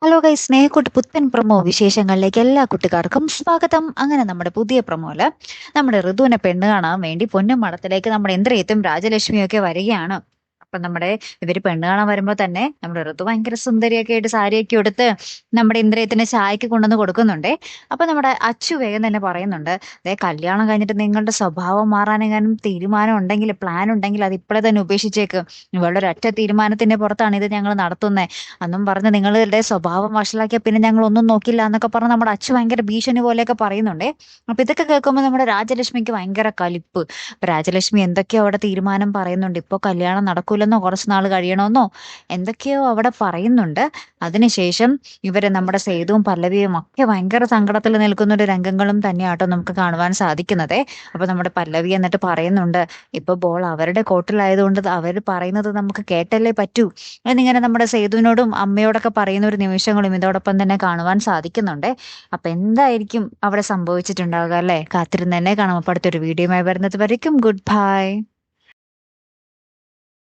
Hello guys, Snehakkoottu പുത്തൻ promo വിശേഷങ്ങളിലേക്ക് എല്ലാ കുട്ടികാർക്കും സ്വാഗതം. അങ്ങനെ നമ്മുടെ പുതിയ പ്രൊമോയില് നമ്മുടെ ഋതുവിനെ പെണ്ണ് കാണാൻ വേണ്ടി പൊന്നും മടത്തിലേക്ക് നമ്മുടെ ഇന്ദ്രയത്തും രാജലക്ഷ്മിയും ഒക്കെ വരികയാണ്. അപ്പൊ ഇവര് പെണ്ണ് കാണാൻ വരുമ്പോ തന്നെ നമ്മുടെ ഋതു ഭയങ്കര സുന്ദരിയൊക്കെ ആയിട്ട് സാരിയൊക്കെ എടുത്ത് നമ്മുടെ ഇന്ദ്രയത്തിന് ചായക്ക് കൊണ്ടുവന്ന് കൊടുക്കുന്നുണ്ടേ. അപ്പൊ നമ്മുടെ അച്ചു വേഗം തന്നെ പറയുന്നുണ്ട്, അതെ, കല്യാണം കഴിഞ്ഞിട്ട് നിങ്ങളുടെ സ്വഭാവം മാറാനെങ്ങാനും തീരുമാനം ഉണ്ടെങ്കിൽ, പ്ലാൻ ഉണ്ടെങ്കിൽ അത് ഇപ്പോഴേ തന്നെ ഉപേക്ഷിച്ചേക്ക്. ഇവളുടെ ഒരൊറ്റ തീരുമാനത്തിന്റെ പുറത്താണ് ഇത് ഞങ്ങൾ നടത്തുന്നത് അന്നും പറഞ്ഞ് നിങ്ങളുടെ സ്വഭാവം വഷളാക്കിയ പിന്നെ ഞങ്ങൾ ഒന്നും നോക്കില്ല എന്നൊക്കെ പറഞ്ഞ് നമ്മുടെ അച്ഛൻ ഭയങ്കര ഭീഷണി പോലെയൊക്കെ പറയുന്നുണ്ടേ. അപ്പൊ ഇതൊക്കെ കേൾക്കുമ്പോൾ നമ്മുടെ രാജലക്ഷ്മിക്ക് ഭയങ്കര കലിപ്പ്. അപ്പൊ രാജലക്ഷ്മി എന്തൊക്കെയോ അവിടെ തീരുമാനം പറയുന്നുണ്ട്. ഇപ്പൊ കല്യാണം നടക്കൂലെന്നോ, കുറച്ച് നാൾ കഴിയണമെന്നോ എന്തൊക്കെയോ അവിടെ പറയുന്നുണ്ട്. അതിനുശേഷം നമ്മുടെ സേതുവും പല്ലവിയും ഒക്കെ ഭയങ്കര സങ്കടത്തിൽ നിൽക്കുന്ന ഒരു രംഗങ്ങളും തന്നെയാട്ടോ നമുക്ക് കാണുവാൻ സാധിക്കുന്നതേ. അപ്പൊ നമ്മുടെ പല്ലവി എന്നിട്ട് പറയുന്നുണ്ട്, ഇപ്പൊ ബോൾ അവരുടെ കോർട്ടിലായതുകൊണ്ട് അവർ പറയുന്നത് നമുക്ക് കേട്ടല്ലേ പറ്റൂ എന്നിങ്ങനെ നമ്മുടെ സേതുവിനോടും അമ്മയോടൊക്കെ പറയുന്ന ഒരു നിമിഷങ്ങളും ഇതോടൊപ്പം തന്നെ കാണുവാൻ സാധിക്കുന്നുണ്ട്. അപ്പൊ എന്തായിരിക്കും അവിടെ സംഭവിച്ചിട്ടുണ്ടാവുക അല്ലെ? കാത്തിരുന്ന് തന്നെ കാണാം. അപ്പൊ അടുത്തൊരു വീഡിയോയുമായി വരുന്നത് വരയ്ക്കും ഗുഡ് ബൈ.